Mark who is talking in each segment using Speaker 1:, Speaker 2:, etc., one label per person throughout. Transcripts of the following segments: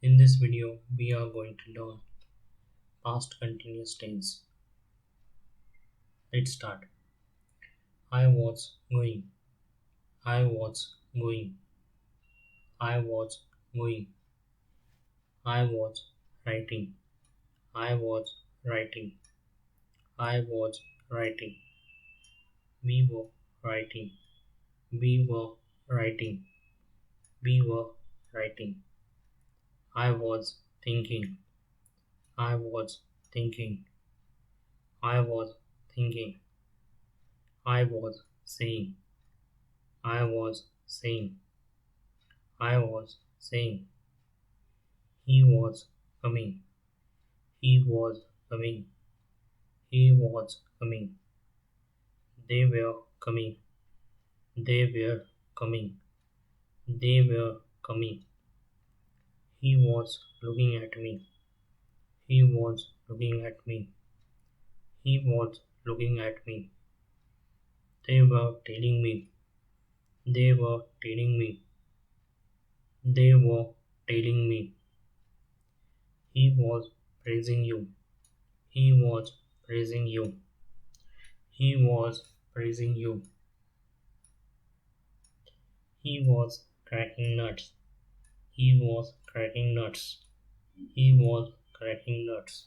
Speaker 1: In this video, we are going to learn past continuous tense. Let's start. I was going. I was going. I was going. I was writing. I was writing. I was writing. We were writing. We were writing. We were writing. I was thinking. I was thinking. I was thinking. I was saying. I was saying. I was saying. He was coming. He was coming. He was coming. They were coming. They were coming. They were coming. He was looking at me. He was looking at me. He was looking at me. They were telling me. They were telling me. They were telling me. He was praising you. He was praising you. He was praising you. He was cracking nuts. He was cracking nuts. He was cracking nuts.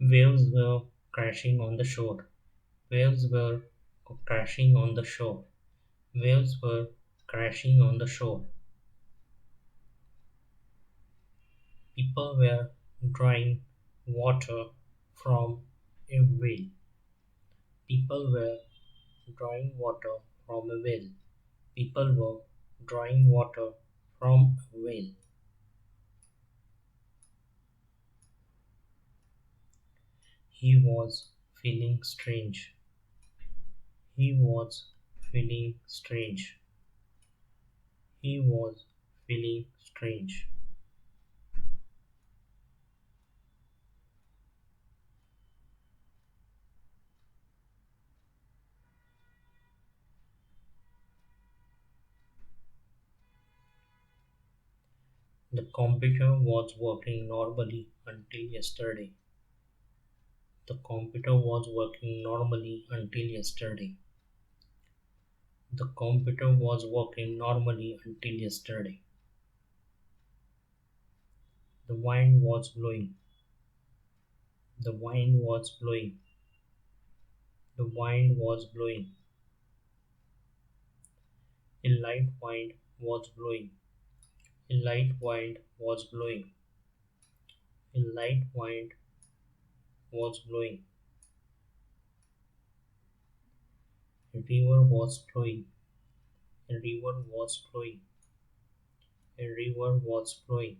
Speaker 1: Waves were crashing on the shore. Waves were crashing on the shore. Waves were crashing on the shore. People were drawing water from a well. People were drawing water from a well. People were drawing water from a well. He was feeling strange. He was feeling strange. He was feeling strange. The computer was working normally until yesterday. The computer was working normally until yesterday. The computer was working normally until yesterday. The wind was blowing. The wind was blowing. The wind was blowing. A light wind was blowing. A light wind was blowing. A light wind was blowing. A river was flowing. A river was flowing. A river was flowing.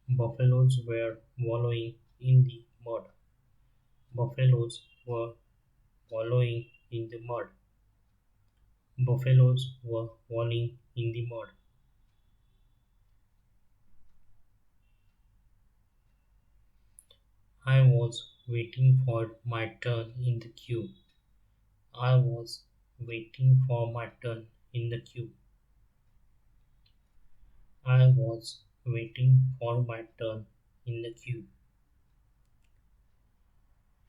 Speaker 1: Buffaloes were wallowing in the mud. Buffaloes were wallowing in the mud. Buffaloes were wallowing in the mud. I was waiting for my turn in the queue. I was waiting for my turn in the queue. I was waiting for my turn in the queue.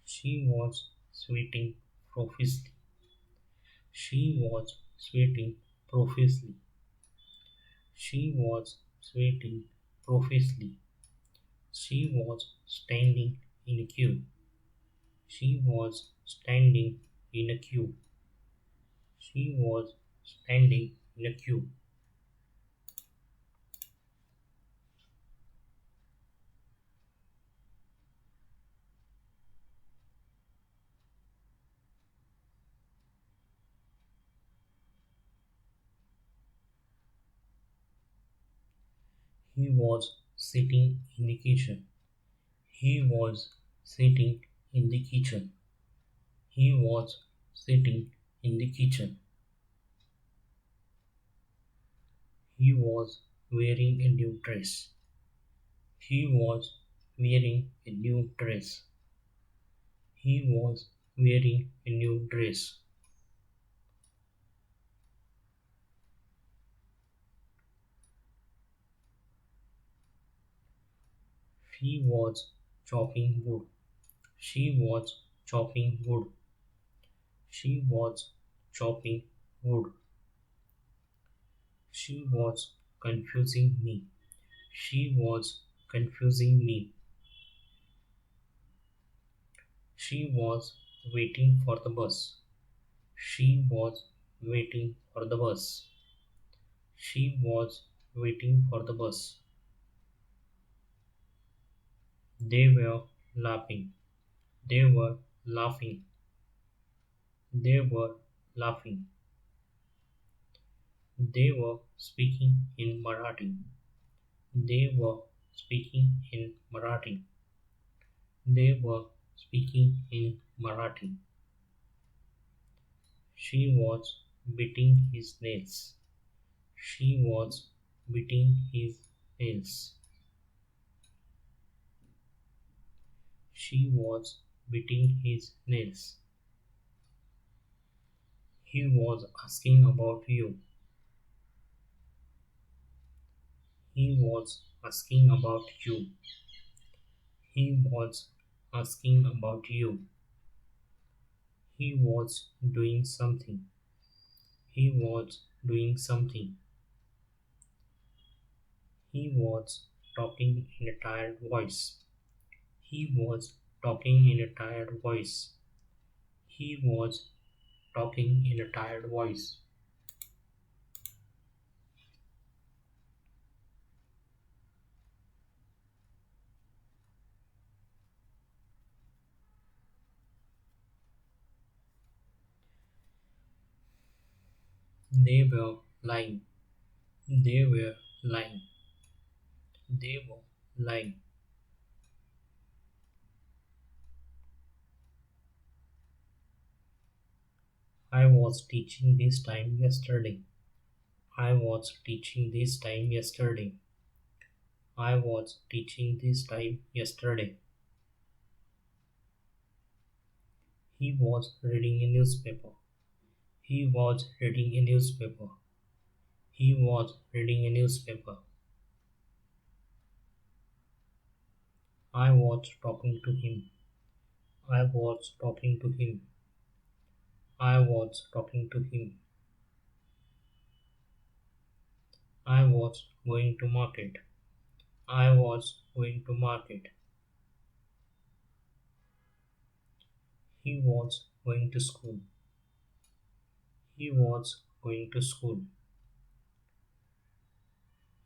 Speaker 1: She was sweating profusely. She was sweating profusely. She was sweating profusely. She was standing in a queue. She was standing in a queue. She was standing in a queue. He was sitting in the kitchen. He was sitting in the kitchen. He was sitting in the kitchen. He was wearing a new dress. He was wearing a new dress. He was wearing a new dress. She was chopping wood. She was chopping wood. She was chopping wood. She was confusing me. She was confusing me. She was waiting for the bus. She was waiting for the bus. She was waiting for the bus. They were laughing. They were laughing. They were laughing. They were speaking in Marathi. They were speaking in Marathi. They were speaking in Marathi. She was biting his nails. She was biting his nails. She was biting his nails. He was asking about you. He was asking about you. He was asking about you. He was doing something. He was doing something. He was talking in a tired voice. He was talking in a tired voice. He was talking in a tired voice. They were lying. They were lying. They were lying. I was teaching this time yesterday. I was teaching this time yesterday. I was teaching this time yesterday. He was reading a newspaper. He was reading a newspaper. He was reading a newspaper. I was talking to him. I was talking to him. I was talking to him. I was going to market. I was going to market. He was going to school. He was going to school.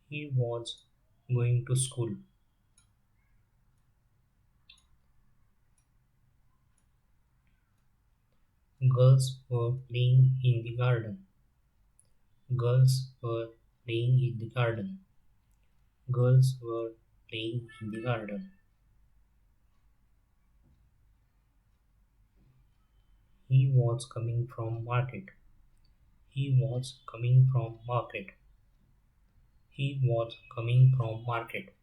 Speaker 1: He was going to school. Girls were playing in the garden. Girls were playing in the garden. Girls were playing in the garden. He was coming from market. He was coming from market. He was coming from market.